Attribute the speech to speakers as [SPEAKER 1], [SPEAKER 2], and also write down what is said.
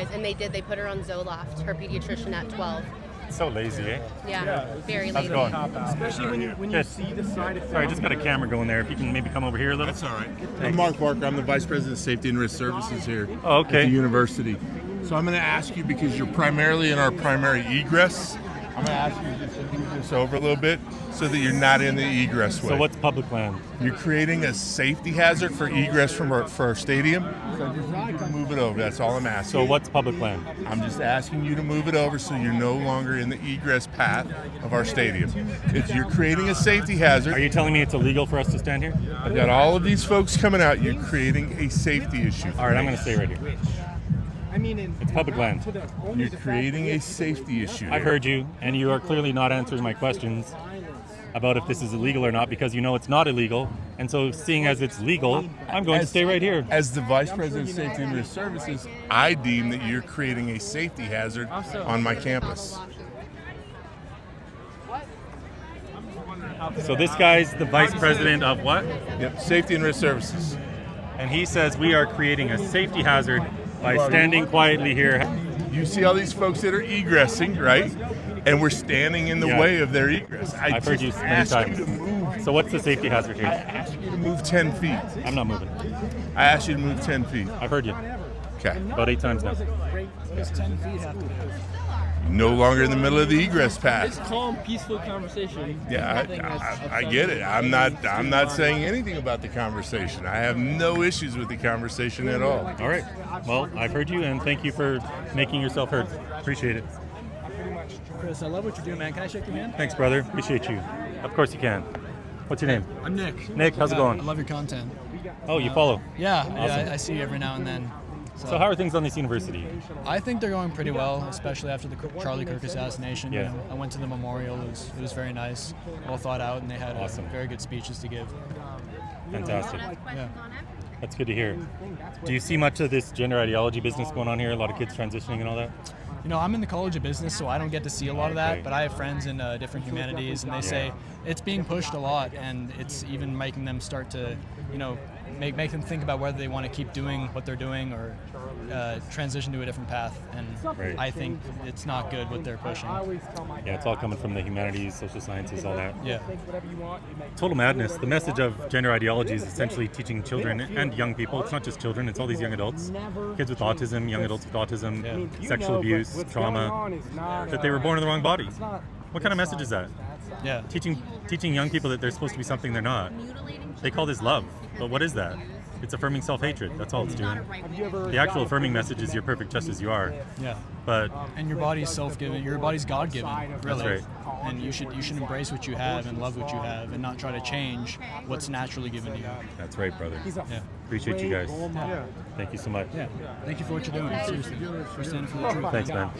[SPEAKER 1] And they put her on Zoloft, her pediatrician, at 12.
[SPEAKER 2] So lazy, eh?
[SPEAKER 1] Yeah, very
[SPEAKER 2] How's
[SPEAKER 1] lazy.
[SPEAKER 2] it going?
[SPEAKER 3] Especially when you see the side effects.
[SPEAKER 2] Sorry, I just got a camera going there. If you can maybe come over here a little.
[SPEAKER 4] That's all right. I'm Mark Barker. I'm the Vice President of Safety and Risk Services here
[SPEAKER 2] Oh, okay.
[SPEAKER 4] at the university. So I'm going to ask you, because you're primarily in our primary egress, I'm going to ask you to just move this over a little bit so that you're not in the egress way.
[SPEAKER 2] So what's public land?
[SPEAKER 4] You're creating a safety hazard for egress for our stadium. So I just need you to move it over. That's all I'm asking.
[SPEAKER 2] So what's public land?
[SPEAKER 4] I'm just asking you to move it over so you're no longer in the egress path of our stadium. If you're creating a safety hazard,
[SPEAKER 2] Are you telling me it's illegal for us to stand here?
[SPEAKER 4] I've got all of these folks coming out. You're creating a safety issue.
[SPEAKER 2] All right, I'm going to stay right here. It's public land.
[SPEAKER 4] You're creating a safety issue.
[SPEAKER 2] I've heard you, and you are clearly not answering my questions about if this is illegal or not, because you know it's not illegal. And so, seeing as it's legal, I'm going to stay right here.
[SPEAKER 4] As the Vice President of Safety and Risk Services, I deem that you're creating a safety hazard on my campus.
[SPEAKER 2] So this guy's the vice president of what?
[SPEAKER 4] Yep, Safety and Risk Services.
[SPEAKER 2] And he says we are creating a safety hazard by standing quietly here.
[SPEAKER 4] You see all these folks that are egressing, right? And we're standing in the
[SPEAKER 2] Yeah.
[SPEAKER 4] way of their egress.
[SPEAKER 2] I've heard you many
[SPEAKER 4] asked
[SPEAKER 2] times.
[SPEAKER 4] you to move.
[SPEAKER 2] So what's the safety hazard
[SPEAKER 4] I
[SPEAKER 2] here?
[SPEAKER 4] asked you to move 10 feet.
[SPEAKER 2] I'm not moving.
[SPEAKER 4] I asked you to move 10 feet.
[SPEAKER 2] I've heard you
[SPEAKER 4] Okay.
[SPEAKER 2] about 8 times now.
[SPEAKER 3] Does 10 feet have to do?
[SPEAKER 4] No longer in the middle of the egress
[SPEAKER 3] It's
[SPEAKER 4] path.
[SPEAKER 3] calm, peaceful conversation.
[SPEAKER 4] Yeah, I get it. I'm not saying anything about the conversation. I have no issues with the conversation at all.
[SPEAKER 2] All right. Well, I've heard you, and thank you for making yourself heard. Appreciate it.
[SPEAKER 3] Chris, I love what you're doing, man. Can I shake your hand?
[SPEAKER 2] Thanks, brother. Appreciate you. Of course you can. What's your name?
[SPEAKER 5] I'm Nick.
[SPEAKER 2] Nick, how's it going?
[SPEAKER 5] I love your content.
[SPEAKER 2] Oh, you follow.
[SPEAKER 5] Yeah,
[SPEAKER 2] Awesome.
[SPEAKER 5] I see you every now and then.
[SPEAKER 2] So how are things on this university?
[SPEAKER 5] I think they're going pretty well, especially after the Charlie Kirk assassination.
[SPEAKER 2] Yeah.
[SPEAKER 5] You know, I went to the memorial. It was very nice, well thought out, and they had
[SPEAKER 2] Awesome.
[SPEAKER 5] very good speeches to give.
[SPEAKER 2] Fantastic.
[SPEAKER 5] Yeah.
[SPEAKER 2] That's good to hear. Do you see much of this gender ideology business going on here? A lot of kids transitioning and all that?
[SPEAKER 5] You know, I'm in the College of Business, so I don't get to see a lot of that,
[SPEAKER 2] Okay.
[SPEAKER 5] but I have friends in different humanities, and they say it's being pushed a lot, and it's even making them start to, you know, make them think about whether they want to keep doing what they're doing or transition to a different path. And
[SPEAKER 2] Right.
[SPEAKER 5] I think it's not good what they're pushing.
[SPEAKER 2] Yeah, it's all coming from the humanities, social sciences, all that.
[SPEAKER 5] Yeah.
[SPEAKER 2] Total madness. The message of gender ideology is essentially teaching children and young people, it's not just children, it's all these young adults, kids with autism, young adults with autism, sexual abuse, trauma, that they were born in the wrong body. What kind of message is that?
[SPEAKER 5] Yeah.
[SPEAKER 2] Teaching young people that they're supposed to be something they're not. They call this love, but what is that? It's affirming self-hatred. That's all it's doing. The actual affirming message is you're perfect just as you are.
[SPEAKER 5] Yeah.
[SPEAKER 2] But
[SPEAKER 5] And your body's self-given. Your body's God-given, really.
[SPEAKER 2] right.
[SPEAKER 5] And you should embrace what you have and love what you have, and not try to change what's naturally given to you.
[SPEAKER 2] that's right, brother.
[SPEAKER 5] Yeah.
[SPEAKER 2] Appreciate you guys. Thank you so much.
[SPEAKER 5] Yeah. Thank you for what you're doing. Seriously. For standing for the truth.
[SPEAKER 2] Thanks, man.